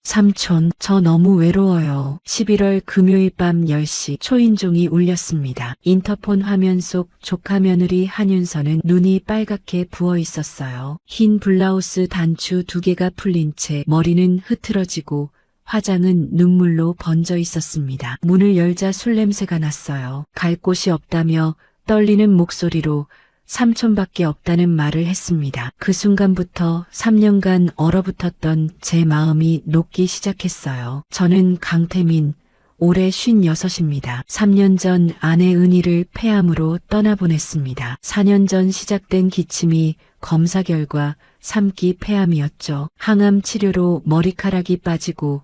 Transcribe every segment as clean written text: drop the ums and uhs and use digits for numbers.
삼촌, 저 너무 외로워요. 11월 금요일 밤 10시 초인종이 울렸습니다. 인터폰 화면 속 조카 며느리 한윤서는 눈이 빨갛게 부어 있었어요. 흰 블라우스 단추 2개가 풀린 채 머리는 흐트러지고 화장은 눈물로 번져 있었습니다. 문을 열자 술 냄새가 났어요. 갈 곳이 없다며 떨리는 목소리로 삼촌밖에 없다는 말을 했습니다. 그 순간부터 3년간 얼어붙었던 제 마음이 녹기 시작했어요. 저는 강태민, 올해 56입니다. 3년 전 아내 은희를 폐암으로 떠나보냈습니다. 4년 전 시작된 기침이 검사 결과 3기 폐암이었죠. 항암 치료로 머리카락이 빠지고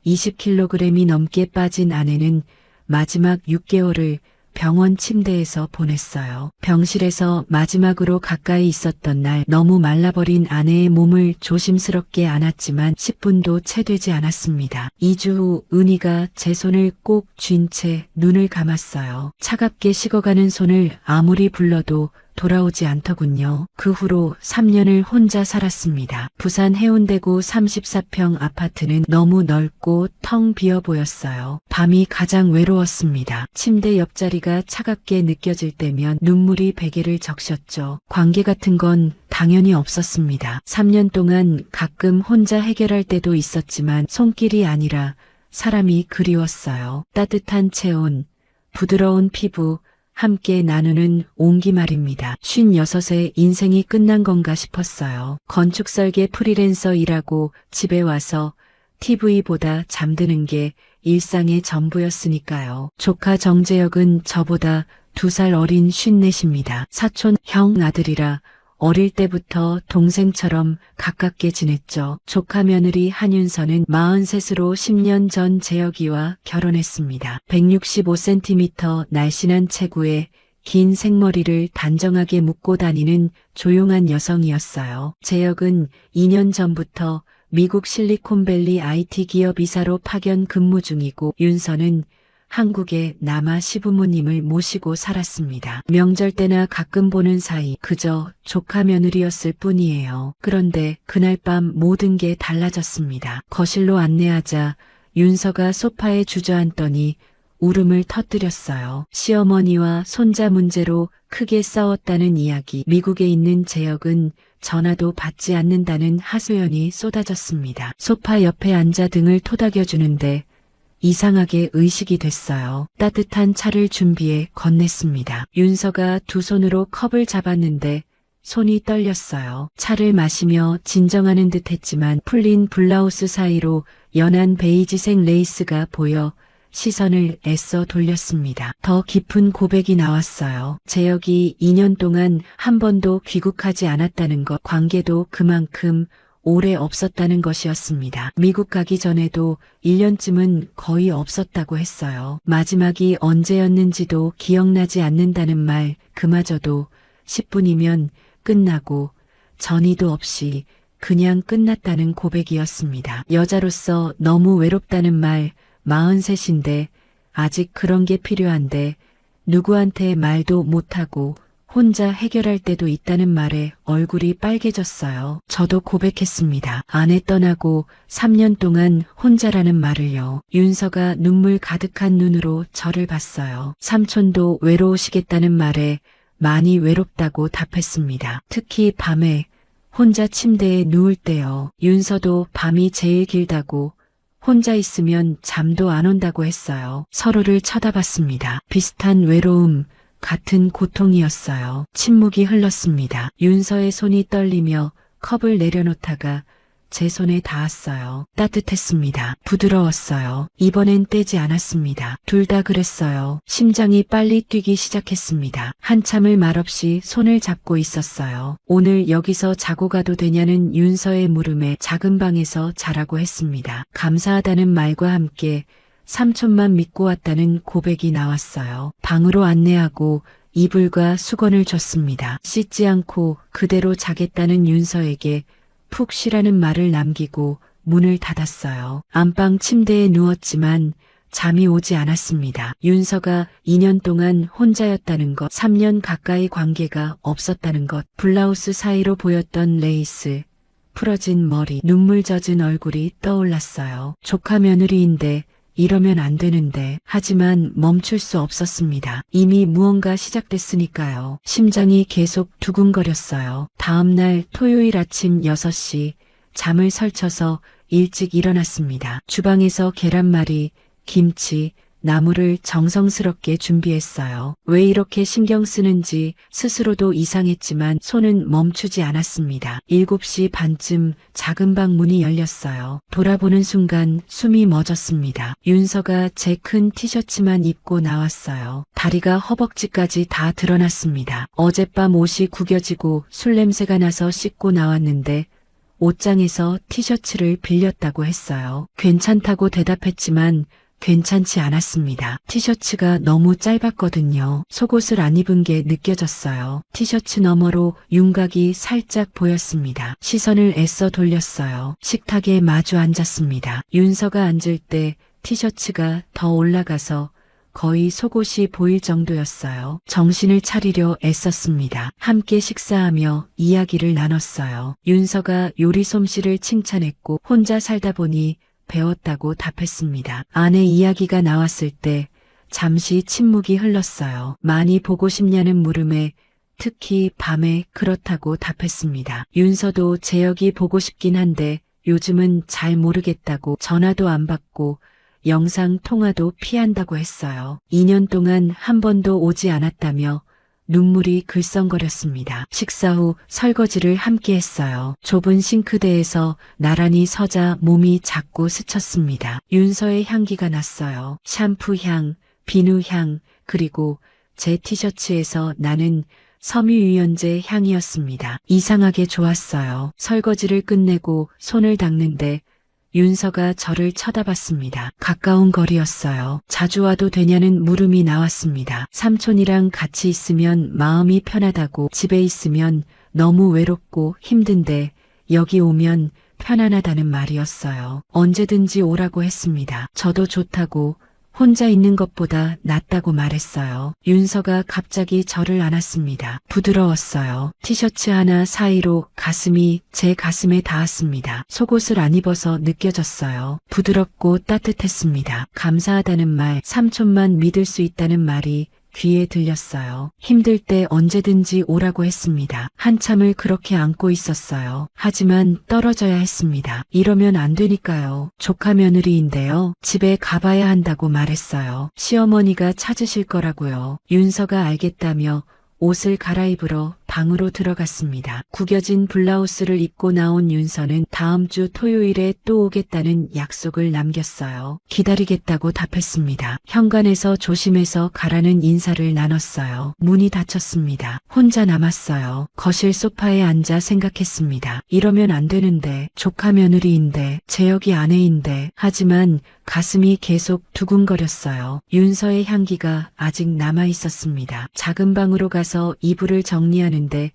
20kg이 넘게 빠진 아내는 마지막 6개월을 병원 침대에서 보냈어요. 병실에서 마지막으로 가까이 있었던 날 너무 말라버린 아내의 몸을 조심스럽게 안았지만 10분도 채 되지 않았습니다. 2주 후 은희가 제 손을 꼭 쥔 채 눈을 감았어요. 차갑게 식어가는 손을 아무리 불러도 돌아오지 않더군요. 그 후로 3년을 혼자 살았습니다. 부산 해운대구 34평 아파트는 너무 넓고 텅 비어 보였어요. 밤이 가장 외로웠습니다. 침대 옆자리가 차갑게 느껴질 때면 눈물이 베개를 적셨죠. 관계 같은 건 당연히 없었습니다. 3년 동안 가끔 혼자 해결할 때도 있었지만 손길이 아니라 사람이 그리웠어요. 따뜻한 체온, 부드러운 피부, 함께 나누는 온기 말입니다. 56에 인생이 끝난 건가 싶었어요. 건축설계 프리랜서 일하고 집에 와서 TV보다 잠드는 게 일상의 전부였으니까요. 조카 정재혁은 저보다 2살 어린 54입니다. 사촌 형 아들이라 어릴 때부터 동생처럼 가깝게 지냈죠. 조카 며느리 한윤서는 43으로 10년 전 재혁이와 결혼했습니다. 165cm 날씬한 체구에 긴 생머리를 단정하게 묶고 다니는 조용한 여성이었어요. 재혁은 2년 전부터 미국 실리콘밸리 IT 기업 이사로 파견 근무 중이고 윤서는 한국에 남아 시부모님을 모시고 살았습니다. 명절 때나 가끔 보는 사이 그저 조카 며느리였을 뿐이에요. 그런데 그날 밤 모든 게 달라졌습니다. 거실로 안내하자 윤서가 소파에 주저앉더니 울음을 터뜨렸어요. 시어머니와 손자 문제로 크게 싸웠다는 이야기. 미국에 있는 재혁은 전화도 받지 않는다는 하소연이 쏟아졌습니다. 소파 옆에 앉아 등을 토닥여주는데 이상하게 의식이 됐어요. 따뜻한 차를 준비해 건넸습니다. 윤서가 두 손으로 컵을 잡았는데 손이 떨렸어요. 차를 마시며 진정하는 듯 했지만 풀린 블라우스 사이로 연한 베이지색 레이스가 보여 시선을 애써 돌렸습니다. 더 깊은 고백이 나왔어요. 재혁이 2년 동안 한 번도 귀국하지 않았다는 것, 관계도 그만큼 오래 없었다는 것이었습니다. 미국 가기 전에도 1년쯤은 거의 없었다고 했어요. 마지막이 언제였는지도 기억나지 않는다는 말 그마저도 10분이면 끝나고 전이도 없이 그냥 끝났다는 고백이었습니다. 여자로서 너무 외롭다는 말 43인데 아직 그런 게 필요한데 누구한테 말도 못하고 혼자 해결할 때도 있다는 말에 얼굴이 빨개졌어요. 저도 고백했습니다. 아내 떠나고 3년 동안 혼자라는 말을요. 윤서가 눈물 가득한 눈으로 저를 봤어요. 삼촌도 외로우시겠다는 말에 많이 외롭다고 답했습니다. 특히 밤에 혼자 침대에 누울 때요. 윤서도 밤이 제일 길다고 혼자 있으면 잠도 안 온다고 했어요. 서로를 쳐다봤습니다. 비슷한 외로움, 같은 고통이었어요. 침묵이 흘렀습니다. 윤서의 손이 떨리며 컵을 내려놓다가 제 손에 닿았어요. 따뜻했습니다. 부드러웠어요. 이번엔 떼지 않았습니다. 둘 다 그랬어요. 심장이 빨리 뛰기 시작했습니다. 한참을 말없이 손을 잡고 있었어요. 오늘 여기서 자고 가도 되냐는 윤서의 물음에 작은 방에서 자라고 했습니다. 감사하다는 말과 함께 삼촌만 믿고 왔다는 고백이 나왔어요. 방으로 안내하고 이불과 수건을 줬습니다. 씻지 않고 그대로 자겠다는 윤서에게 푹 쉬라는 말을 남기고 문을 닫았어요. 안방 침대에 누웠지만 잠이 오지 않았습니다. 윤서가 2년 동안 혼자였다는 것, 3년 가까이 관계가 없었다는 것, 블라우스 사이로 보였던 레이스, 풀어진 머리, 눈물 젖은 얼굴이 떠올랐어요. 조카 며느리인데 이러면 안 되는데. 하지만 멈출 수 없었습니다. 이미 무언가 시작됐으니까요. 심장이 계속 두근거렸어요. 다음 날 토요일 아침 6시 잠을 설쳐서 일찍 일어났습니다. 주방에서 계란말이, 김치, 나물을 정성스럽게 준비했어요. 왜 이렇게 신경 쓰는지 스스로도 이상했지만 손은 멈추지 않았습니다. 7시 반쯤 작은 방 문이 열렸어요. 돌아보는 순간 숨이 멎었습니다. 윤서가 제 큰 티셔츠만 입고 나왔어요. 다리가 허벅지까지 다 드러났습니다. 어젯밤 옷이 구겨지고 술 냄새가 나서 씻고 나왔는데 옷장에서 티셔츠를 빌렸다고 했어요. 괜찮다고 대답했지만 괜찮지 않았습니다. 티셔츠가 너무 짧았거든요. 속옷을 안 입은 게 느껴졌어요. 티셔츠 너머로 윤곽이 살짝 보였습니다. 시선을 애써 돌렸어요. 식탁에 마주 앉았습니다. 윤서가 앉을 때 티셔츠가 더 올라가서 거의 속옷이 보일 정도였어요. 정신을 차리려 애썼습니다. 함께 식사하며 이야기를 나눴어요. 윤서가 요리 솜씨를 칭찬했고 혼자 살다 보니 배웠다고 답했습니다. 아내 이야기가 나왔을 때 잠시 침묵이 흘렀어요. 많이 보고 싶냐는 물음에 특히 밤에 그렇다고 답했습니다. 윤서도 재혁이 보고 싶긴 한데 요즘은 잘 모르겠다고 전화도 안 받고 영상 통화도 피한다고 했어요. 2년 동안 한 번도 오지 않았다며 눈물이 글썽거렸습니다. 식사 후 설거지를 함께 했어요. 좁은 싱크대에서 나란히 서자 몸이 자꾸 스쳤습니다. 윤서의 향기가 났어요. 샴푸 향, 비누 향, 그리고 제 티셔츠에서 나는 섬유유연제 향이었습니다. 이상하게 좋았어요. 설거지를 끝내고 손을 닦는데 윤서가 저를 쳐다봤습니다. 가까운 거리였어요. 자주 와도 되냐는 물음이 나왔습니다. 삼촌이랑 같이 있으면 마음이 편하다고, 집에 있으면 너무 외롭고 힘든데 여기 오면 편안하다는 말이었어요. 언제든지 오라고 했습니다. 저도 좋다고, 혼자 있는 것보다 낫다고 말했어요. 윤서가 갑자기 저를 안았습니다. 부드러웠어요. 티셔츠 하나 사이로 가슴이 제 가슴에 닿았습니다. 속옷을 안 입어서 느껴졌어요. 부드럽고 따뜻했습니다. 감사하다는 말, 삼촌만 믿을 수 있다는 말이 귀에 들렸어요. 힘들 때 언제든지 오라고 했습니다. 한참을 그렇게 안고 있었어요. 하지만 떨어져야 했습니다. 이러면 안 되니까요. 조카 며느리인데요. 집에 가봐야 한다고 말했어요. 시어머니가 찾으실 거라고요. 윤서가 알겠다며 옷을 갈아입으러 방으로 들어갔습니다. 구겨진 블라우스를 입고 나온 윤서는 다음 주 토요일에 또 오겠다는 약속을 남겼어요. 기다리겠다고 답했습니다. 현관에서 조심해서 가라는 인사를 나눴어요. 문이 닫혔습니다. 혼자 남았어요. 거실 소파에 앉아 생각했습니다. 이러면 안 되는데, 조카 며느리인데, 재혁이 아내인데. 하지만 가슴이 계속 두근거렸어요. 윤서의 향기가 아직 남아 있었습니다. 작은 방으로 가서 이불을 정리하는데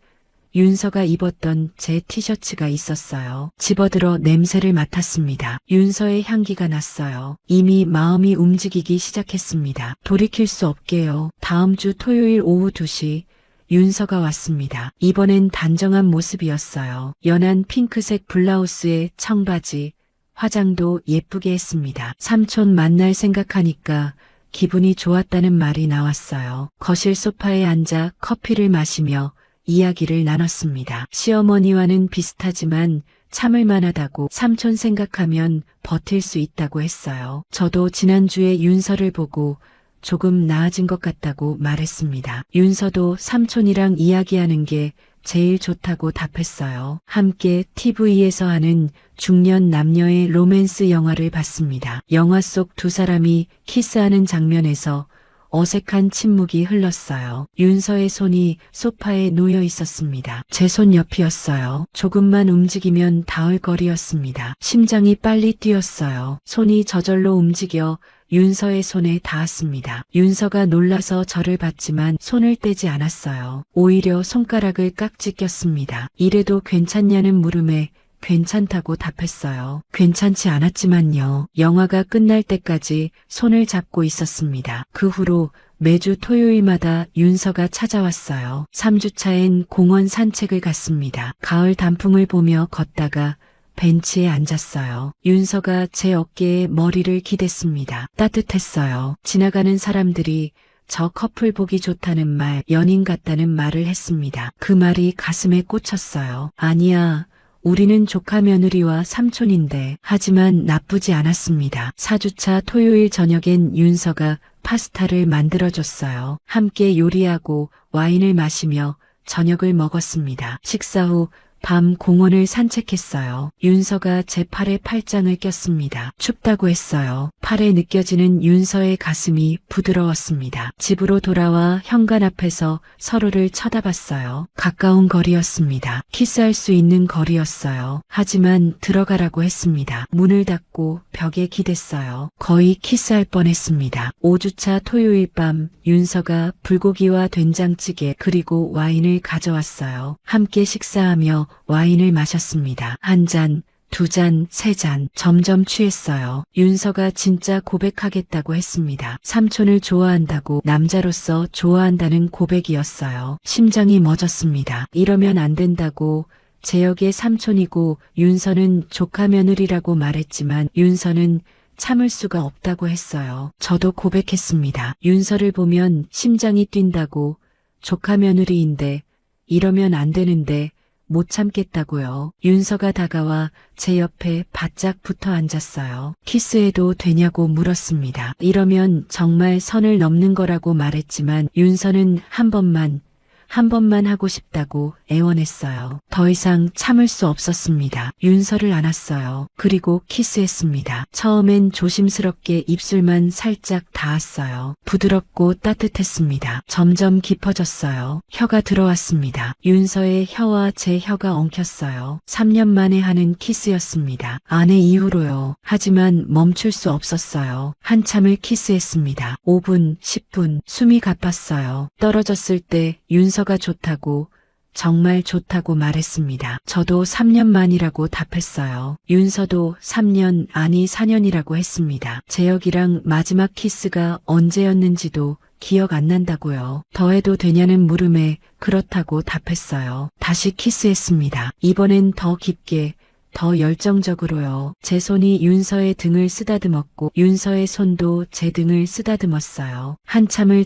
윤서가 입었던 제 티셔츠가 있었어요. 집어들어 냄새를 맡았습니다. 윤서의 향기가 났어요. 이미 마음이 움직이기 시작했습니다. 돌이킬 수 없게요. 다음 주 토요일 오후 2시 윤서가 왔습니다. 이번엔 단정한 모습이었어요. 연한 핑크색 블라우스에 청바지, 화장도 예쁘게 했습니다. 삼촌 만날 생각하니까 기분이 좋았다는 말이 나왔어요. 거실 소파에 앉아 커피를 마시며 이야기를 나눴습니다. 시어머니와는 비슷하지만 참을 만하다고, 삼촌 생각하면 버틸 수 있다고 했어요. 저도 지난주에 윤서를 보고 조금 나아진 것 같다고 말했습니다. 윤서도 삼촌이랑 이야기하는 게 제일 좋다고 답했어요. 함께 TV에서 하는 중년 남녀의 로맨스 영화를 봤습니다. 영화 속 두 사람이 키스하는 장면에서 어색한 침묵이 흘렀어요. 윤서의 손이 소파에 놓여 있었습니다. 제 손 옆이었어요. 조금만 움직이면 닿을 거리였습니다. 심장이 빨리 뛰었어요. 손이 저절로 움직여 윤서의 손에 닿았습니다. 윤서가 놀라서 저를 봤지만 손을 떼지 않았어요. 오히려 손가락을 깍지 꼈습니다. 이래도 괜찮냐는 물음에 괜찮다고 답했어요. 괜찮지 않았지만요. 영화가 끝날 때까지 손을 잡고 있었습니다. 그 후로 매주 토요일마다 윤서가 찾아왔어요. 3주차엔 공원 산책을 갔습니다. 가을 단풍을 보며 걷다가 벤치에 앉았어요. 윤서가 제 어깨에 머리를 기댔습니다. 따뜻했어요. 지나가는 사람들이 저 커플 보기 좋다는 말, 연인 같다는 말을 했습니다. 그 말이 가슴에 꽂혔어요. 아니야. 우리는 조카 며느리와 삼촌인데. 하지만 나쁘지 않았습니다. 4주차 토요일 저녁엔 윤서가 파스타를 만들어줬어요. 함께 요리하고 와인을 마시며 저녁을 먹었습니다. 식사 후 밤 공원을 산책했어요. 윤서가 제 팔에 팔짱을 꼈습니다. 춥다고 했어요. 팔에 느껴지는 윤서의 가슴이 부드러웠습니다. 집으로 돌아와 현관 앞에서 서로를 쳐다봤어요. 가까운 거리였습니다. 키스할 수 있는 거리였어요. 하지만 들어가라고 했습니다. 문을 닫고 벽에 기댔어요. 거의 키스할 뻔했습니다. 5주차 토요일 밤 윤서가 불고기와 된장찌개 그리고 와인을 가져왔어요. 함께 식사하며 와인을 마셨습니다. 한 잔, 두 잔, 세 잔. 점점 취했어요. 윤서가 진짜 고백하겠다고 했습니다. 삼촌을 좋아한다고, 남자로서 좋아한다는 고백이었어요. 심장이 멎었습니다. 이러면 안 된다고. 재혁의 삼촌이고 윤서는 조카 며느리라고 말했지만 윤서는 참을 수가 없다고 했어요. 저도 고백했습니다. 윤서를 보면 심장이 뛴다고. 조카 며느리인데 이러면 안 되는데 못 참겠다고요. 윤서가 다가와 제 옆에 바짝 붙어 앉았어요. 키스해도 되냐고 물었습니다. 이러면 정말 선을 넘는 거라고 말했지만 윤서는 한 번만 하고 싶다고 애원했어요. 더 이상 참을 수 없었습니다. 윤서를 안았어요. 그리고 키스했습니다. 처음엔 조심스럽게 입술만 살짝 닿았어요. 부드럽고 따뜻했습니다. 점점 깊어졌어요. 혀가 들어왔습니다. 윤서의 혀와 제 혀가 엉켰어요. 3년 만에 하는 키스였습니다. 아내 이후로요. 하지만 멈출 수 없었어요. 한참을 키스했습니다. 5분, 10분, 숨이 가빴어요. 떨어졌을 때 윤서가 좋다고, 정말 좋다고 말했습니다. 저도 3년 만이라고 답했어요. 윤서도 3년, 아니 4년이라고 했습니다. 재혁이랑 마지막 키스가 언제였는지도 기억 안 난다고요. 더해도 되냐는 물음에 그렇다고 답했어요. 다시 키스했습니다. 이번엔 더 깊게, 더 열정적으로요. 제 손이 윤서의 등을 쓰다듬었고 윤서의 손도 제 등을 쓰다듬었어요.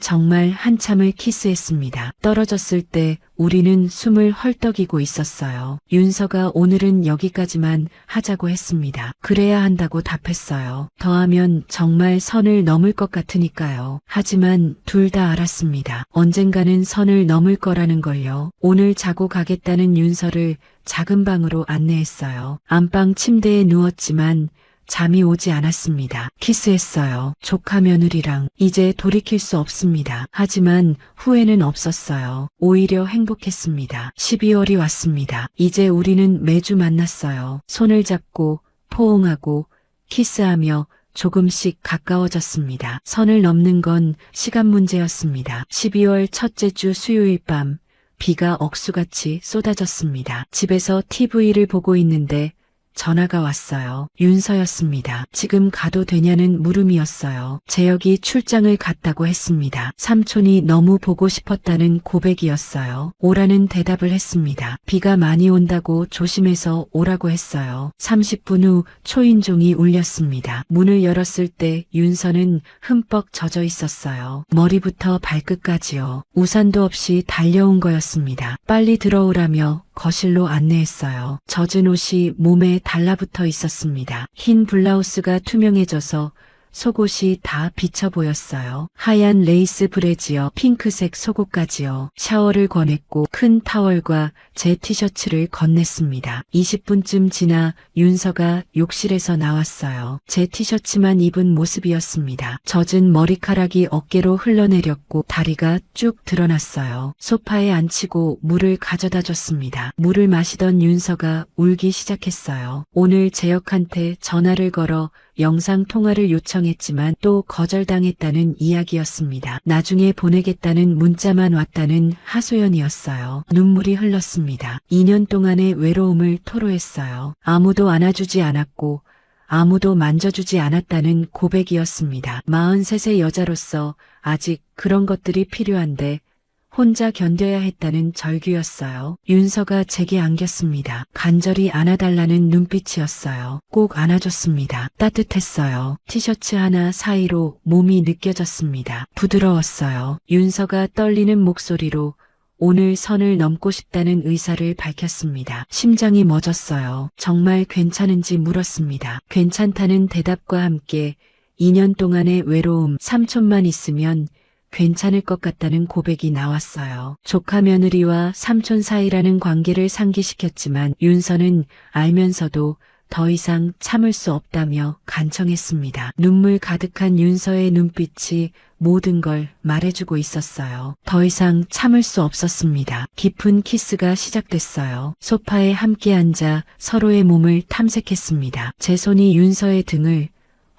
정말 한참을 키스했습니다. 떨어졌을 때 우리는 숨을 헐떡이고 있었어요. 윤서가 오늘은 여기까지만 하자고 했습니다. 그래야 한다고 답했어요. 더하면 정말 선을 넘을 것 같으니까요. 하지만 둘 다 알았습니다. 언젠가는 선을 넘을 거라는 걸요. 오늘 자고 가겠다는 윤서를 작은 방으로 안내했어요. 안방 침대에 누웠지만 잠이 오지 않았습니다. 키스했어요. 조카 며느리랑. 이제 돌이킬 수 없습니다. 하지만 후회는 없었어요. 오히려 행복했습니다. 12월이 왔습니다. 이제 우리는 매주 만났어요. 손을 잡고 포옹하고 키스하며 조금씩 가까워졌습니다. 선을 넘는 건 시간 문제였습니다. 12월 첫째 주 수요일 밤 비가 억수같이 쏟아졌습니다. 집에서 TV를 보고 있는데 전화가 왔어요. 윤서였습니다. 지금 가도 되냐는 물음이었어요. 재혁이 출장을 갔다고 했습니다. 삼촌이 너무 보고 싶었다는 고백이었어요. 오라는 대답을 했습니다. 비가 많이 온다고 조심해서 오라고 했어요. 30분 후 초인종이 울렸습니다. 문을 열었을 때 윤서는 흠뻑 젖어 있었어요. 머리부터 발끝까지요. 우산도 없이 달려온 거였습니다. 빨리 들어오라며 거실로 안내했어요. 젖은 옷이 몸에 달라붙어 있었습니다. 흰 블라우스가 투명해져서 속옷이 다 비쳐 보였어요. 하얀 레이스 브래지어, 핑크색 속옷까지요. 샤워를 권했고 큰 타월과 제 티셔츠를 건넸습니다. 20분쯤 지나 윤서가 욕실에서 나왔어요. 제 티셔츠만 입은 모습이었습니다. 젖은 머리카락이 어깨로 흘러내렸고 다리가 쭉 드러났어요. 소파에 앉히고 물을 가져다 줬습니다. 물을 마시던 윤서가 울기 시작했어요. 오늘 재혁한테 전화를 걸어 영상 통화를 요청했지만 또 거절당했다는 이야기였습니다. 나중에 보내겠다는 문자만 왔다는 하소연이었어요. 눈물이 흘렀습니다. 2년 동안의 외로움을 토로했어요. 아무도 안아주지 않았고 아무도 만져주지 않았다는 고백이었습니다. 43세 여자로서 아직 그런 것들이 필요한데 혼자 견뎌야 했다는 절규였어요. 윤서가 제게 안겼습니다. 간절히 안아달라는 눈빛이었어요. 꼭 안아줬습니다. 따뜻했어요. 티셔츠 하나 사이로 몸이 느껴졌습니다. 부드러웠어요. 윤서가 떨리는 목소리로 오늘 선을 넘고 싶다는 의사를 밝혔습니다. 심장이 멎었어요. 정말 괜찮은지 물었습니다. 괜찮다는 대답과 함께 2년 동안의 외로움, 삼촌만 있으면 괜찮을 것 같다는 고백이 나왔어요. 조카 며느리와 삼촌 사이라는 관계를 상기시켰지만 윤서는 알면서도 더 이상 참을 수 없다며 간청했습니다. 눈물 가득한 윤서의 눈빛이 모든 걸 말해주고 있었어요. 더 이상 참을 수 없었습니다. 깊은 키스가 시작됐어요. 소파에 함께 앉아 서로의 몸을 탐색했습니다. 제 손이 윤서의 등을,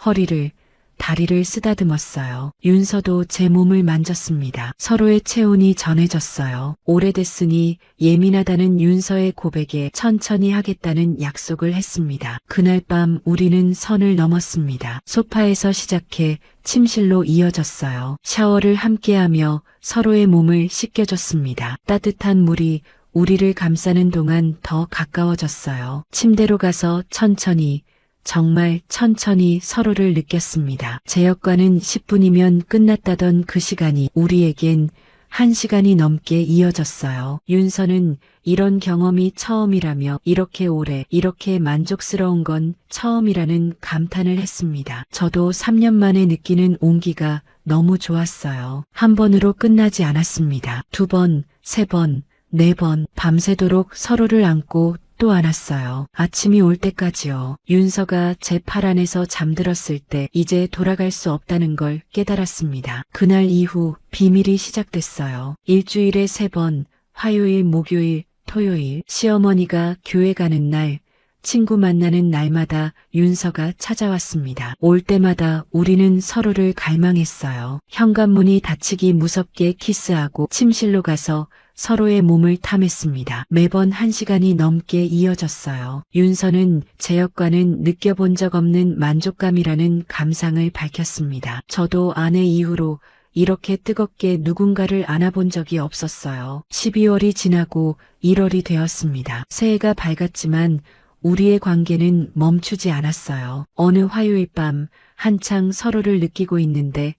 허리를, 다리를 쓰다듬었어요. 윤서도 제 몸을 만졌습니다. 서로의 체온이 전해졌어요. 오래됐으니 예민하다는 윤서의 고백에 천천히 하겠다는 약속을 했습니다. 그날 밤 우리는 선을 넘었습니다. 소파에서 시작해 침실로 이어졌어요. 샤워를 함께하며 서로의 몸을 씻겨줬습니다. 따뜻한 물이 우리를 감싸는 동안 더 가까워졌어요. 침대로 가서 천천히, 정말 천천히 서로를 느꼈습니다. 제 역과는 10분이면 끝났다던 그 시간이 우리에겐 1시간이 넘게 이어졌어요. 윤서는 이런 경험이 처음이라며 이렇게 오래, 이렇게 만족스러운 건 처음이라는 감탄을 했습니다. 저도 3년 만에 느끼는 온기가 너무 좋았어요. 한 번으로 끝나지 않았습니다. 2번, 3번, 4번, 밤새도록 서로를 안고 또 안았어요. 아침이 올 때까지요. 윤서가 제 팔 안에서 잠들었을 때 이제 돌아갈 수 없다는 걸 깨달았습니다. 그날 이후 비밀이 시작됐어요. 일주일에 3번, 화요일, 목요일, 토요일, 시어머니가 교회 가는 날, 친구 만나는 날마다 윤서가 찾아왔습니다. 올 때마다 우리는 서로를 갈망했어요. 현관문이 닫히기 무섭게 키스하고 침실로 가서 서로의 몸을 탐했습니다. 매번 1시간이 넘게 이어졌어요. 윤서는 제 역과는 느껴본 적 없는 만족감이라는 감상을 밝혔습니다. 저도 아내 이후로 이렇게 뜨겁게 누군가를 안아본 적이 없었어요. 12월이 지나고 1월이 되었습니다. 새해가 밝았지만 우리의 관계는 멈추지 않았어요. 어느 화요일 밤 한창 서로를 느끼고 있는데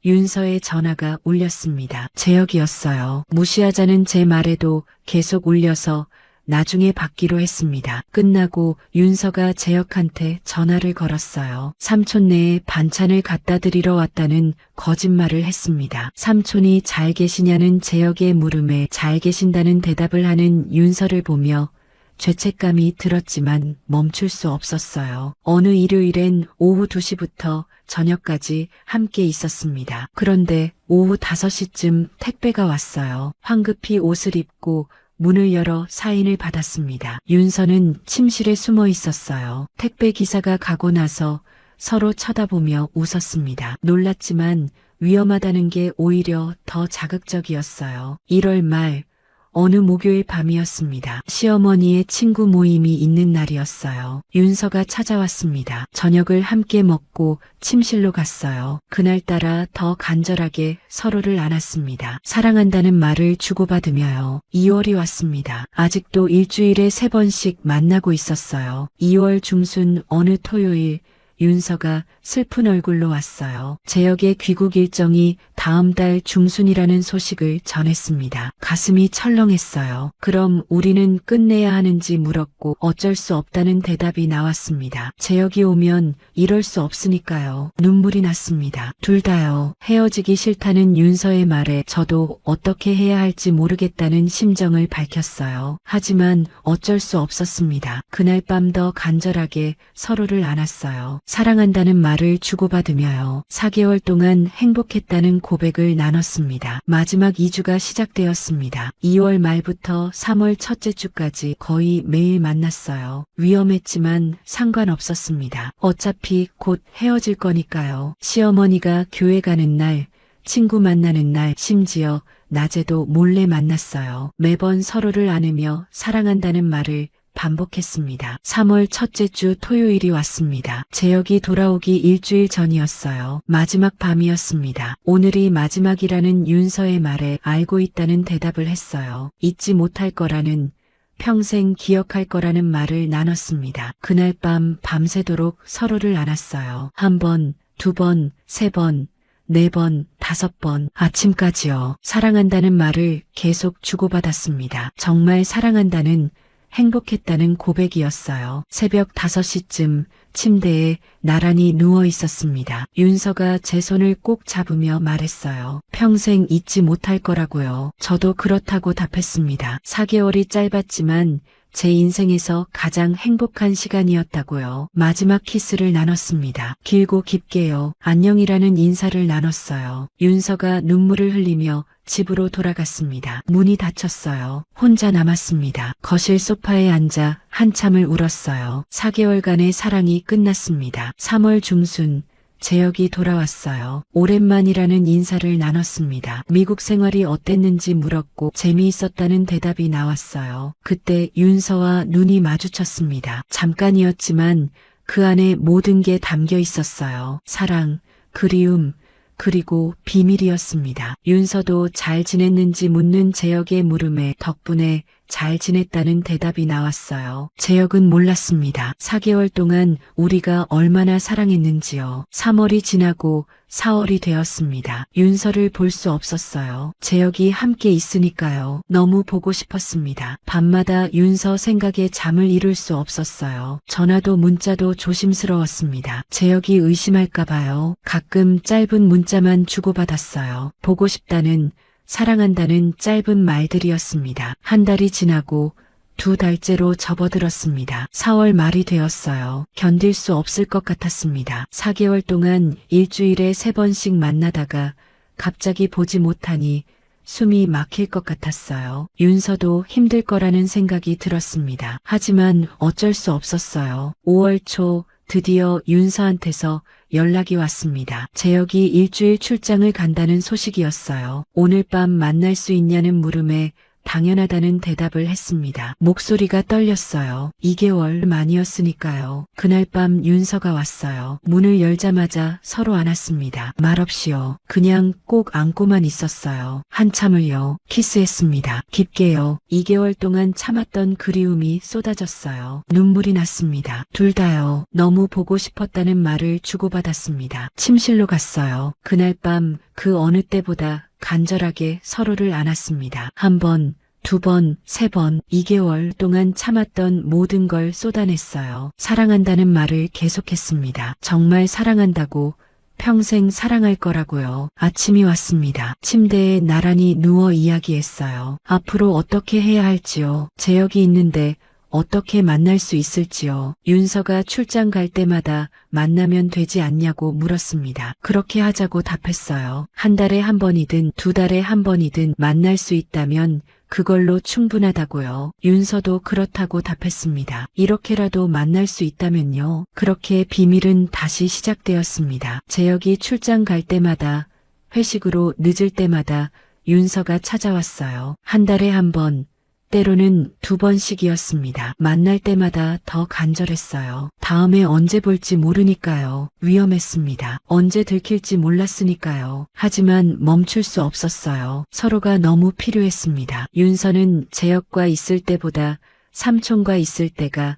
윤서의 전화가 울렸습니다. 재혁이었어요. 무시하자는 제 말에도 계속 울려서 나중에 받기로 했습니다. 끝나고 윤서가 재혁한테 전화를 걸었어요. 삼촌네에 반찬을 갖다 드리러 왔다는 거짓말을 했습니다. 삼촌이 잘 계시냐는 재혁의 물음에 잘 계신다는 대답을 하는 윤서를 보며 죄책감이 들었지만 멈출 수 없었어요. 어느 일요일엔 오후 2시부터 저녁까지 함께 있었습니다. 그런데 오후 5시쯤 택배가 왔어요. 황급히 옷을 입고 문을 열어 사인을 받았습니다. 윤서는 침실에 숨어 있었어요. 택배 기사가 가고 나서 서로 쳐다보며 웃었습니다. 놀랐지만 위험하다는 게 오히려 더 자극적이었어요. 1월 말 어느 목요일 밤이었습니다. 시어머니의 친구 모임이 있는 날이었어요. 윤서가 찾아왔습니다. 저녁을 함께 먹고 침실로 갔어요. 그날따라 더 간절하게 서로를 안았습니다. 사랑한다는 말을 주고받으며요. 2월이 왔습니다. 아직도 일주일에 3번씩 만나고 있었어요. 2월 중순 어느 토요일 윤서가 슬픈 얼굴로 왔어요. 재혁의 귀국 일정이 다음 달 중순이라는 소식을 전했습니다. 가슴이 철렁했어요. 그럼 우리는 끝내야 하는지 물었고 어쩔 수 없다는 대답이 나왔습니다. 재혁이 오면 이럴 수 없으니까요. 눈물이 났습니다. 둘 다요. 헤어지기 싫다는 윤서의 말에 저도 어떻게 해야 할지 모르겠다는 심정을 밝혔어요. 하지만 어쩔 수 없었습니다. 그날 밤 더 간절하게 서로를 안았어요. 사랑한다는 말을 주고받으며요. 4개월 동안 행복했다는 고백을 나눴습니다. 마지막 2주가 시작되었습니다. 2월 말부터 3월 첫째 주까지 거의 매일 만났어요. 위험했지만 상관없었습니다. 어차피 곧 헤어질 거니까요. 시어머니가 교회 가는 날, 친구 만나는 날, 심지어 낮에도 몰래 만났어요. 매번 서로를 안으며 사랑한다는 말을 반복했습니다. 3월 첫째 주 토요일이 왔습니다. 재혁이 돌아오기 일주일 전이었어요. 마지막 밤이었습니다. 오늘이 마지막이라는 윤서의 말에 알고 있다는 대답을 했어요. 잊지 못할 거라는, 평생 기억할 거라는 말을 나눴습니다. 그날 밤 밤새도록 서로를 안았어요. 1번, 2번, 3번, 4번, 5번, 아침까지요. 사랑한다는 말을 계속 주고받았습니다. 정말 사랑한다는, 행복했다는 고백이었어요. 새벽 5시쯤 침대에 나란히 누워 있었습니다. 윤서가 제 손을 꼭 잡으며 말했어요. 평생 잊지 못할 거라고요. 저도 그렇다고 답했습니다. 4개월이 짧았지만 제 인생에서 가장 행복한 시간이었다고요. 마지막 키스를 나눴습니다. 길고 깊게요. 안녕이라는 인사를 나눴어요. 윤서가 눈물을 흘리며 집으로 돌아갔습니다. 문이 닫혔어요. 혼자 남았습니다. 거실 소파에 앉아 한참을 울었어요. 4개월간의 사랑이 끝났습니다. 3월 중순 재혁이 돌아왔어요. 오랜만이라는 인사를 나눴습니다. 미국 생활이 어땠는지 물었고 재미있었다는 대답이 나왔어요. 그때 윤서와 눈이 마주쳤습니다. 잠깐이었지만 그 안에 모든 게 담겨 있었어요. 사랑, 그리움, 그리고 비밀이었습니다. 윤서도 잘 지냈는지 묻는 재혁의 물음에 덕분에 잘 지냈다는 대답이 나왔어요. 재혁은 몰랐습니다. 4개월 동안 우리가 얼마나 사랑했는지요. 3월이 지나고 4월이 되었습니다. 윤서를 볼 수 없었어요. 재혁이 함께 있으니까요. 너무 보고 싶었습니다. 밤마다 윤서 생각에 잠을 이룰 수 없었어요. 전화도 문자도 조심스러웠습니다. 재혁이 의심할까 봐요. 가끔 짧은 문자만 주고받았어요. 보고 싶다는, 사랑한다는 짧은 말들이었습니다. 한 달이 지나고 2달째로 접어들었습니다. 4월 말이 되었어요. 견딜 수 없을 것 같았습니다. 4개월 동안 일주일에 3번씩 만나다가 갑자기 보지 못하니 숨이 막힐 것 같았어요. 윤서도 힘들 거라는 생각이 들었습니다. 하지만 어쩔 수 없었어요. 5월 초 드디어 윤서한테서 연락이 왔습니다. 재혁이 일주일 출장을 간다는 소식이었어요. 오늘 밤 만날 수 있냐는 물음에 당연하다는 대답을 했습니다. 목소리가 떨렸어요. 2개월 만이었으니까요. 그날 밤 윤서가 왔어요. 문을 열자마자 서로 안았습니다. 말없이요. 그냥 꼭 안고만 있었어요. 한참을요. 키스했습니다. 깊게요. 2개월 동안 참았던 그리움이 쏟아졌어요. 눈물이 났습니다. 둘 다요. 너무 보고 싶었다는 말을 주고받았습니다. 침실로 갔어요. 그날 밤 그 어느 때보다 간절하게 서로를 안았습니다. 1번, 2번, 3번, 2개월 동안 참았던 모든 걸 쏟아냈어요. 사랑한다는 말을 계속했습니다. 정말 사랑한다고, 평생 사랑할 거라고요. 아침이 왔습니다. 침대에 나란히 누워 이야기했어요. 앞으로 어떻게 해야 할지요. 재혁이 있는데 어떻게 만날 수 있을지요. 윤서가 출장 갈 때마다 만나면 되지 않냐고 물었습니다. 그렇게 하자고 답했어요. 한 달에 한 번이든 2달에 한 번이든 만날 수 있다면 그걸로 충분하다고요. 윤서도 그렇다고 답했습니다. 이렇게라도 만날 수 있다면요. 그렇게 비밀은 다시 시작되었습니다. 재혁이 출장 갈 때마다, 회식으로 늦을 때마다 윤서가 찾아왔어요. 한 달에 한 번, 때로는 2번씩이었습니다. 만날 때마다 더 간절했어요. 다음에 언제 볼지 모르니까요. 위험했습니다. 언제 들킬지 몰랐으니까요. 하지만 멈출 수 없었어요. 서로가 너무 필요했습니다. 윤서는 재혁과 있을 때보다 삼촌과 있을 때가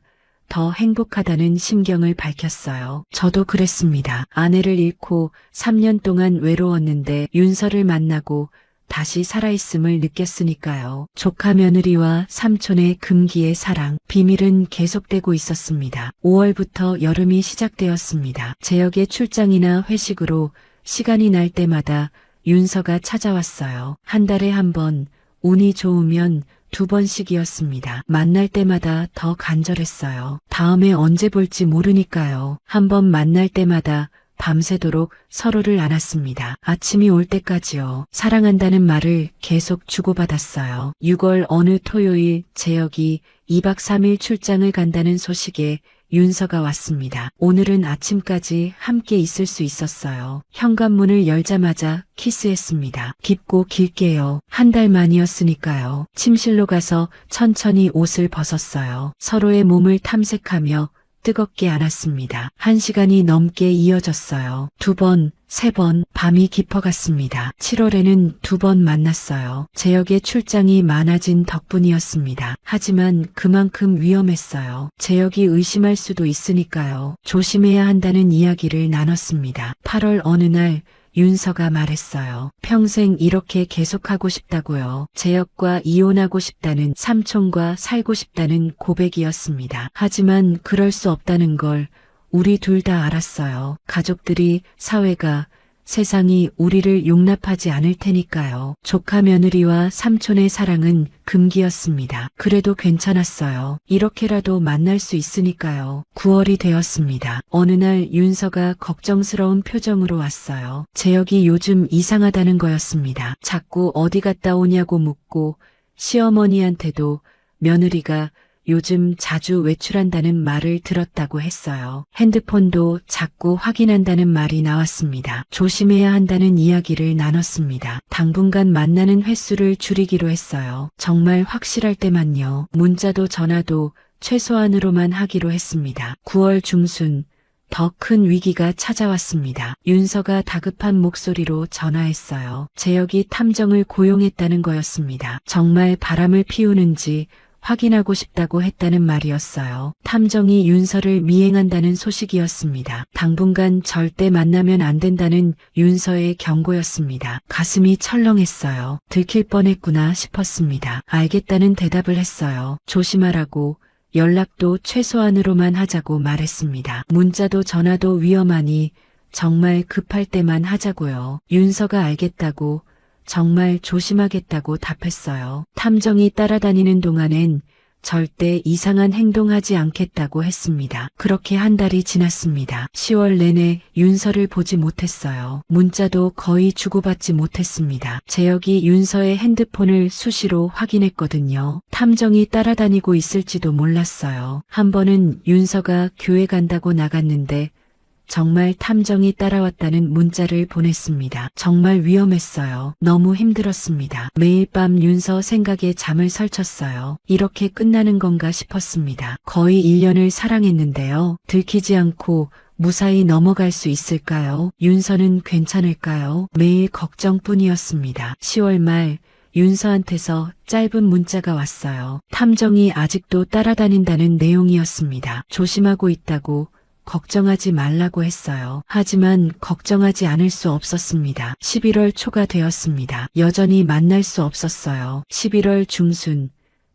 더 행복하다는 심경을 밝혔어요. 저도 그랬습니다. 아내를 잃고 3년 동안 외로웠는데 윤서를 만나고 다시 살아있음을 느꼈으니까요. 조카 며느리와 삼촌의 금기의 사랑, 비밀은 계속되고 있었습니다. 5월부터 여름이 시작되었습니다. 재혁의 출장이나 회식으로 시간이 날 때마다 윤서가 찾아왔어요. 한 달에 한 번, 운이 좋으면 2번씩이었습니다. 만날 때마다 더 간절했어요. 다음에 언제 볼지 모르니까요. 한 번 만날 때마다 밤새도록 서로를 안았습니다. 아침이 올 때까지요. 사랑한다는 말을 계속 주고받았어요. 6월 어느 토요일 재혁이 2박 3일 출장을 간다는 소식에 윤서가 왔습니다. 오늘은 아침까지 함께 있을 수 있었어요. 현관문을 열자마자 키스했습니다. 깊고 길게요. 한 달 만이었으니까요. 침실로 가서 천천히 옷을 벗었어요. 서로의 몸을 탐색하며 뜨겁게 안았습니다. 1시간이 넘게 이어졌어요. 2번, 3번, 밤이 깊어갔습니다. 7월에는 2번 만났어요. 재혁의 출장이 많아진 덕분이었습니다. 하지만 그만큼 위험했어요. 재혁이 의심할 수도 있으니까요. 조심해야 한다는 이야기를 나눴습니다. 8월 어느 날 윤서가 말했어요. 평생 이렇게 계속하고 싶다고요. 재혁과 이혼하고 싶다는, 삼촌과 살고 싶다는 고백이었습니다. 하지만 그럴 수 없다는 걸 우리 둘 다 알았어요. 가족들이, 사회가, 세상이 우리를 용납하지 않을 테니까요. 조카 며느리와 삼촌의 사랑은 금기였습니다. 그래도 괜찮았어요. 이렇게라도 만날 수 있으니까요. 9월이 되었습니다. 어느 날 윤서가 걱정스러운 표정으로 왔어요. 재혁이 요즘 이상하다는 거였습니다. 자꾸 어디 갔다 오냐고 묻고 시어머니한테도 며느리가 요즘 자주 외출한다는 말을 들었다고 했어요. 핸드폰도 자꾸 확인한다는 말이 나왔습니다. 조심해야 한다는 이야기를 나눴습니다. 당분간 만나는 횟수를 줄이기로 했어요. 정말 확실할 때만요. 문자도 전화도 최소한으로만 하기로 했습니다. 9월 중순 더 큰 위기가 찾아왔습니다. 윤서가 다급한 목소리로 전화했어요. 재혁이 탐정을 고용했다는 거였습니다. 정말 바람을 피우는지 확인하고 싶다고 했다는 말이었어요. 탐정이 윤서를 미행한다는 소식이었습니다. 당분간 절대 만나면 안 된다는 윤서의 경고였습니다. 가슴이 철렁했어요. 들킬 뻔했구나 싶었습니다. 알겠다는 대답을 했어요. 조심하라고, 연락도 최소한으로만 하자고 말했습니다. 문자도 전화도 위험하니 정말 급할 때만 하자고요. 윤서가 알겠다고, 정말 조심하겠다고 답했어요. 탐정이 따라다니는 동안엔 절대 이상한 행동하지 않겠다고 했습니다. 그렇게 한 달이 지났습니다. 10월 내내 윤서를 보지 못했어요. 문자도 거의 주고받지 못했습니다. 재혁이 윤서의 핸드폰을 수시로 확인했거든요. 탐정이 따라다니고 있을지도 몰랐어요. 한 번은 윤서가 교회 간다고 나갔는데 정말 탐정이 따라왔다는 문자를 보냈습니다. 정말 위험했어요. 너무 힘들었습니다. 매일 밤 윤서 생각에 잠을 설쳤어요. 이렇게 끝나는 건가 싶었습니다. 거의 1년을 사랑했는데요. 들키지 않고 무사히 넘어갈 수 있을까요? 윤서는 괜찮을까요? 매일 걱정뿐이었습니다. 10월 말 윤서한테서 짧은 문자가 왔어요. 탐정이 아직도 따라다닌다는 내용이었습니다. 조심하고 있다고, 걱정하지 말라고 했어요. 하지만 걱정하지 않을 수 없었습니다. 11월 초가 되었습니다. 여전히 만날 수 없었어요. 11월 중순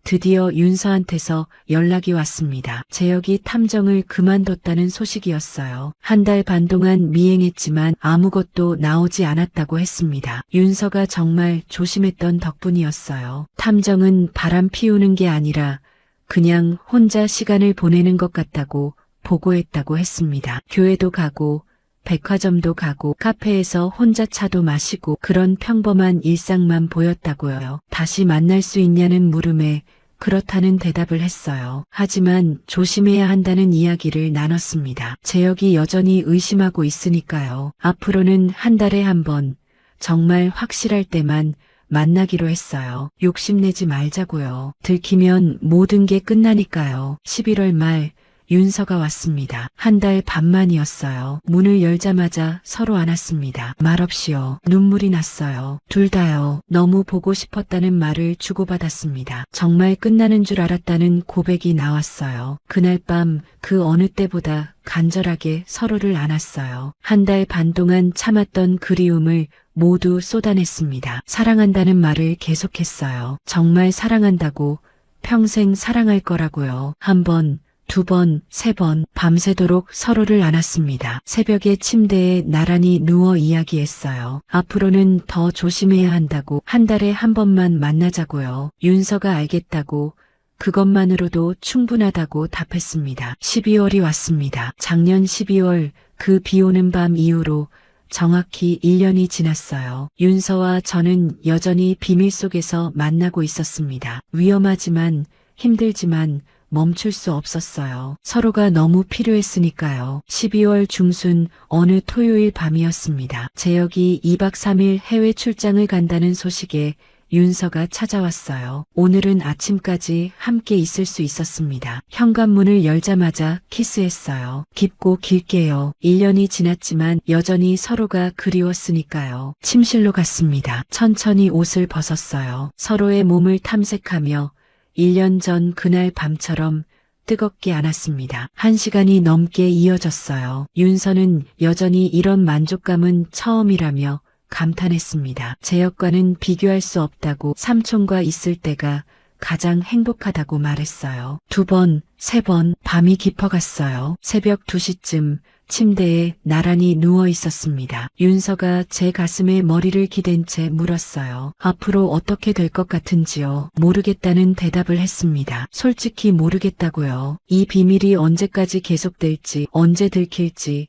드디어 윤서한테서 연락이 왔습니다. 재혁이 탐정을 그만뒀다는 소식이었어요. 한 달 반 동안 미행했지만 아무것도 나오지 않았다고 했습니다. 윤서가 정말 조심했던 덕분이었어요. 탐정은 바람 피우는 게 아니라 그냥 혼자 시간을 보내는 것 같다고 보고했다고 했습니다. 교회도 가고 백화점도 가고 카페에서 혼자 차도 마시고 그런 평범한 일상만 보였다고요. 다시 만날 수 있냐는 물음에 그렇다는 대답을 했어요. 하지만 조심해야 한다는 이야기를 나눴습니다. 재혁이 여전히 의심하고 있으니까요. 앞으로는 한 달에 한 번, 정말 확실할 때만 만나기로 했어요. 욕심내지 말자고요. 들키면 모든 게 끝나니까요. 11월 말 윤서가 왔습니다. 한 달 반만이었어요. 문을 열자마자 서로 안았습니다. 말없이요. 눈물이 났어요. 둘 다요. 너무 보고 싶었다는 말을 주고받았습니다. 정말 끝나는 줄 알았다는 고백이 나왔어요. 그날 밤 그 어느 때보다 간절하게 서로를 안았어요. 한 달 반 동안 참았던 그리움을 모두 쏟아냈습니다. 사랑한다는 말을 계속했어요. 정말 사랑한다고, 평생 사랑할 거라고요. 한 번, 2번, 3번 밤새도록 서로를 안았습니다. 새벽에 침대에 나란히 누워 이야기했어요. 앞으로는 더 조심해야 한다고, 한 달에 한 번만 만나자고요. 윤서가 알겠다고, 그것만으로도 충분하다고 답했습니다. 12월이 왔습니다. 작년 12월 그 비오는 밤 이후로 정확히 1년이 지났어요. 윤서와 저는 여전히 비밀 속에서 만나고 있었습니다. 위험하지만, 힘들지만 멈출 수 없었어요. 서로가 너무 필요했으니까요. 12월 중순 어느 토요일 밤이었습니다. 재혁이 2박 3일 해외 출장을 간다는 소식에 윤서가 찾아왔어요. 오늘은 아침까지 함께 있을 수 있었습니다. 현관문을 열자마자 키스했어요. 깊고 길게요. 1년이 지났지만 여전히 서로가 그리웠으니까요. 침실로 갔습니다. 천천히 옷을 벗었어요. 서로의 몸을 탐색하며 1년 전 그날 밤처럼 뜨겁게 안았습니다. 1시간이 넘게 이어졌어요. 윤서는 여전히 이런 만족감은 처음이라며 감탄했습니다. 재혁과는 비교할 수 없다고, 삼촌과 있을 때가 가장 행복하다고 말했어요. 2번, 3번, 밤이 깊어갔어요. 새벽 2시쯤 침대에 나란히 누워 있었습니다. 윤서가 제 가슴에 머리를 기댄 채 물었어요. 앞으로 어떻게 될 것 같은지요? 모르겠다는 대답을 했습니다. 솔직히 모르겠다고요. 이 비밀이 언제까지 계속될지, 언제 들킬지,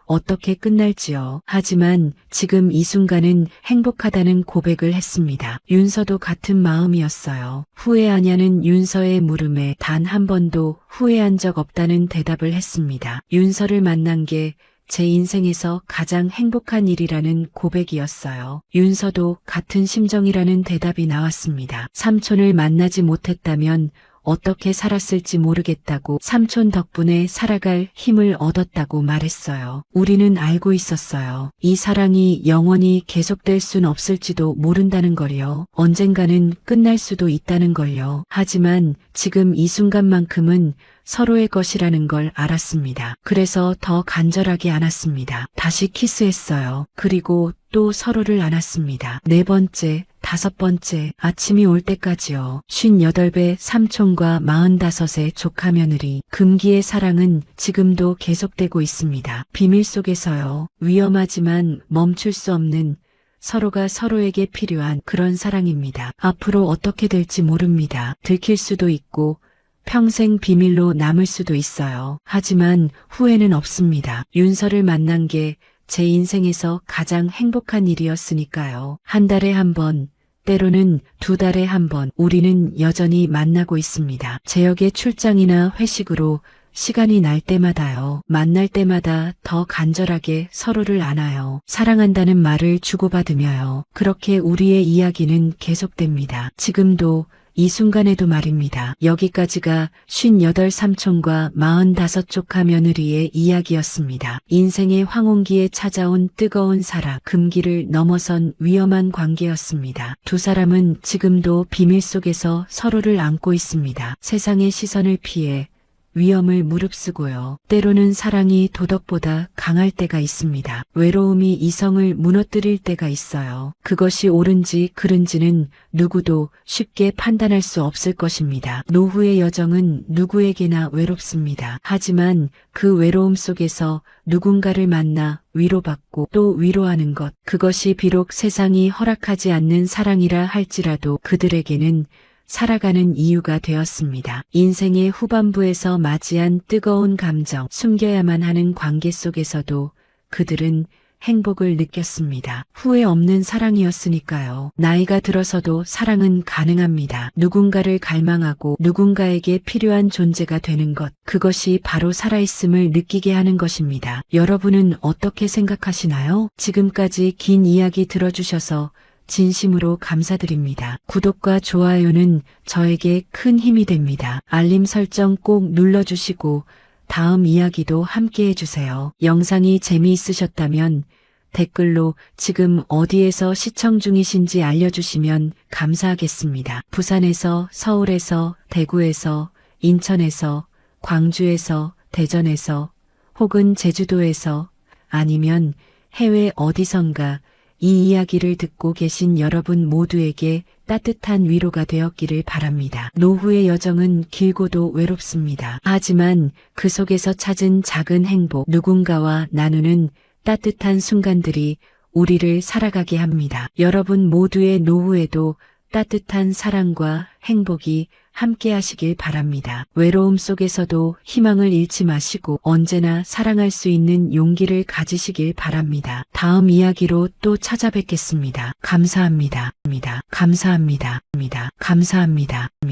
어떻게 끝날지요. 하지만 지금 이 순간은 행복하다는 고백을 했습니다. 윤서도 같은 마음이었어요. 후회하냐는 윤서의 물음에 단 한 번도 후회한 적 없다는 대답을 했습니다. 윤서를 만난 게 제 인생에서 가장 행복한 일이라는 고백이었어요. 윤서도 같은 심정이라는 대답이 나왔습니다. 삼촌을 만나지 못했다면 어떻게 살았을지 모르겠다고, 삼촌 덕분에 살아갈 힘을 얻었다고 말했어요. 우리는 알고 있었어요. 이 사랑이 영원히 계속될 순 없을지도 모른다는 걸요. 언젠가는 끝날 수도 있다는 걸요. 하지만 지금 이 순간만큼은 서로의 것이라는 걸 알았습니다. 그래서 더 간절하게 안았습니다. 다시 키스했어요. 그리고 또 서로를 안았습니다. 4번째, 5번째, 아침이 올 때까지요. 58배 삼촌과 45의 조카 며느리. 금기의 사랑은 지금도 계속되고 있습니다. 비밀 속에서요. 위험하지만 멈출 수 없는, 서로가 서로에게 필요한 그런 사랑입니다. 앞으로 어떻게 될지 모릅니다. 들킬 수도 있고 평생 비밀로 남을 수도 있어요. 하지만 후회는 없습니다. 윤서를 만난 게 제 인생에서 가장 행복한 일이었으니까요. 한 달에 한 번, 때로는 2달에 한 번, 우리는 여전히 만나고 있습니다. 재혁의 출장이나 회식으로 시간이 날 때마다요. 만날 때마다 더 간절하게 서로를 안아요. 사랑한다는 말을 주고받으며요. 그렇게 우리의 이야기는 계속됩니다. 지금도, 이 순간에도 말입니다. 여기까지가 58 삼촌과 45 조카 며느리의 이야기였습니다. 인생의 황혼기에 찾아온 뜨거운 사랑, 금기를 넘어선 위험한 관계였습니다. 두 사람은 지금도 비밀 속에서 서로를 안고 있습니다. 세상의 시선을 피해 위험을 무릅쓰고요. 때로는 사랑이 도덕보다 강할 때가 있습니다. 외로움이 이성을 무너뜨릴 때가 있어요. 그것이 옳은지 그른지는 누구도 쉽게 판단할 수 없을 것입니다. 노후의 여정은 누구에게나 외롭습니다. 하지만 그 외로움 속에서 누군가를 만나 위로받고 또 위로하는 것, 그것이 비록 세상이 허락하지 않는 사랑이라 할지라도 그들에게는 살아가는 이유가 되었습니다. 인생의 후반부에서 맞이한 뜨거운 감정, 숨겨야만 하는 관계 속에서도 그들은 행복을 느꼈습니다. 후회 없는 사랑이었으니까요. 나이가 들어서도 사랑은 가능합니다. 누군가를 갈망하고 누군가에게 필요한 존재가 되는 것, 그것이 바로 살아있음을 느끼게 하는 것입니다. 여러분은 어떻게 생각하시나요? 지금까지 긴 이야기 들어주셔서 진심으로 감사드립니다. 구독과 좋아요는 저에게 큰 힘이 됩니다. 알림 설정 꼭 눌러주시고 다음 이야기도 함께 해주세요. 영상이 재미있으셨다면 댓글로 지금 어디에서 시청 중이신지 알려주시면 감사하겠습니다. 부산에서, 서울에서, 대구에서, 인천에서, 광주에서, 대전에서, 혹은 제주도에서, 아니면 해외 어디선가 이 이야기를 듣고 계신 여러분 모두에게 따뜻한 위로가 되었기를 바랍니다. 노후의 여정은 길고도 외롭습니다. 하지만 그 속에서 찾은 작은 행복, 누군가와 나누는 따뜻한 순간들이 우리를 살아가게 합니다. 여러분 모두의 노후에도 따뜻한 사랑과 행복이 함께 하시길 바랍니다. 외로움 속에서도 희망을 잃지 마시고 언제나 사랑할 수 있는 용기를 가지시길 바랍니다. 다음 이야기로 또 찾아뵙겠습니다. 감사합니다. 감사합니다. 감사합니다.